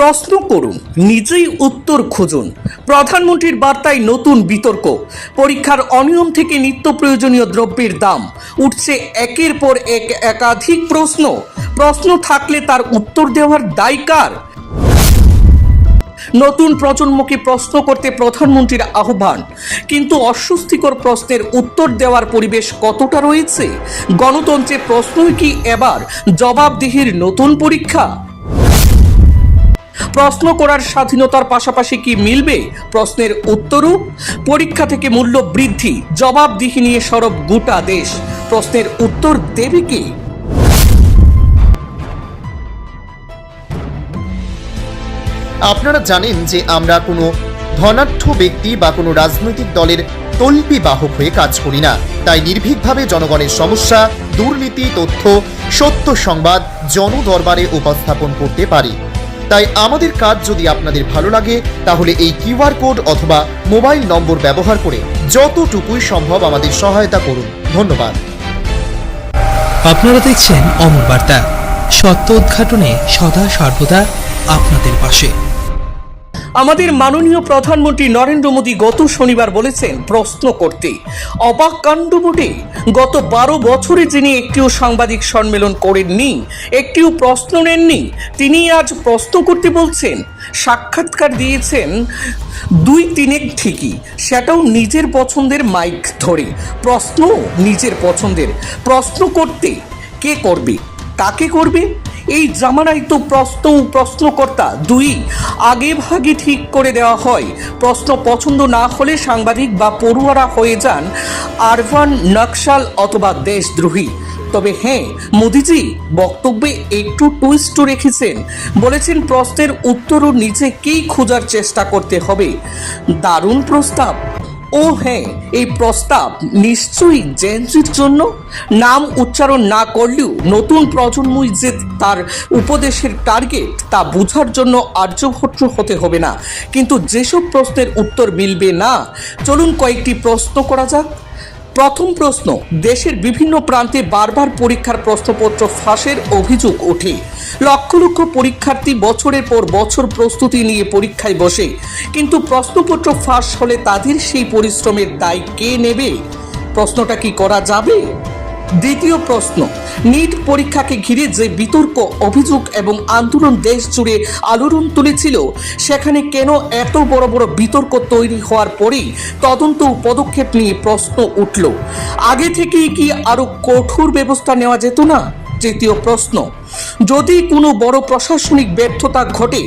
প্রশ্ন করুন, নিজেই উত্তর খুঁজুন। প্রধানমন্ত্রীর বার্তায় নতুন বিতর্ক। পরীক্ষার অনিয়ম থেকে নিত্য প্রয়োজনীয় দ্রব্যের দাম উঠছে একের পর একাধিক প্রশ্ন থাকলে তার উত্তর দেওয়ার দায় কার? নতুন প্রজন্মকে প্রশ্ন করতে প্রধানমন্ত্রীর আহ্বান। কিন্তু অস্বস্তিকর প্রশ্নের উত্তর দেওয়ার পরিবেশ কতটা রয়েছে? গণতন্ত্রে প্রশ্নই কি এবার জবাবদিহির নতুন পরীক্ষা? প্রশ্ন করার স্বাধীনতার পাশাপাশি কি মিলবে প্রশ্নের উত্তরও? পরীক্ষা থেকে মূল্য বৃদ্ধি, জবাবদিহি নিয়ে সরব গোটা দেশ। প্রশ্নের উত্তর দেবে কে? আপনারা জানেন যে আমরা কোনো ধনাঢ্য ব্যক্তি বা কোনো রাজনৈতিক দলের তল্পি বাহক হয়ে কাজ করি না। তাই নির্ভীকভাবে জনগণের সমস্যা, দুর্নীতি, তথ্য, সত্য সংবাদ জনদরবারে উপস্থাপন করতে পারি। তাই আমাদের কাজ যদি আপনাদের ভালো লাগে তাহলে এই কিউআর কোড অথবা মোবাইল নম্বর ব্যবহার করে যতটুকুই সম্ভব আমাদের সহায়তা করুন। ধন্যবাদ। আপনারা দেখছেন অমর বার্তা, সত্য উদ্ঘাটনে সদা সর্বদা আপনাদের পাশে। আমাদের মাননীয় প্রধানমন্ত্রী নরেন্দ্র মোদী গত শনিবার বলেছেন প্রশ্ন করতে। অবাক কাণ্ড বটে। গত 12 বছরে যিনি একটিও সাংবাদিক সম্মেলন করেননি, একটিও প্রশ্ন নেননি, তিনি আজ প্রশ্ন করতে বলছেন। সাক্ষাৎকার দিয়েছেন 2-3 ঠিকই, সেটাও নিজের পছন্দের মাইক ধরে। প্রশ্ন নিজের পছন্দের। প্রশ্ন করতে কে করবে, কাকে করবে? এই জামানায় তো প্রশ্ন ও প্রশ্নকর্তা দুই আগে ভাগে ঠিক করে দেওয়া হয়। প্রশ্ন পছন্দ না হলে সাংবাদিক বা পড়ুয়ারা হয়ে যান আরবান নকশাল অথবা দেশদ্রোহী। তবে হ্যাঁ, মোদিজি বক্তব্যে একটু টুইস্ট রেখেছেন। বলেছেন প্রশ্নের উত্তরও নিজেকেই খোঁজার চেষ্টা করতে হবে। দারুণ প্রস্তাব। ও হ্যাঁ, এই প্রস্তাব নিশ্চয়ই জেনজির জন্য। নাম উচ্চারণ না করলেও নতুন প্রজন্মই যে তার উপদেশের টার্গেট তা বোঝার জন্য আর্যভট্ট হতে হবে না। কিন্তু যেসব প্রশ্নের উত্তর মিলবে না, চলুন কয়েকটি প্রশ্ন করা যাক। প্রথম প্রশ্ন, দেশের বিভিন্ন প্রান্তে বারবার পরীক্ষার প্রশ্নপত্র ফাঁসের অভিযোগ ওঠে। লক্ষ লক্ষ পরীক্ষার্থী বছরের পর বছর প্রস্তুতি নিয়ে পরীক্ষায় বসে, কিন্তু প্রশ্নপত্র ফাঁস হলে তাদের সেই পরিশ্রমের দায় কে নেবে? প্রশ্নটা কি করা যাবে? দ্বিতীয় প্রশ্ন, নিট পরীক্ষাকে ঘিরে যে বিতর্ক, অভিযোগ এবং আন্দোলন দেশ জুড়ে আলোড়ন তুলেছিল, সেখানে কেন এত বড় বড় বিতর্ক তৈরি হওয়ার পরেই তদন্ত ও পদক্ষেপ নিয়ে প্রশ্ন উঠল? আগে থেকেই কি আরো কঠোর ব্যবস্থা নেওয়া যেত না? তৃতীয় প্রশ্ন, যদি কোনো বড় প্রশাসনিক ব্যর্থতা ঘটে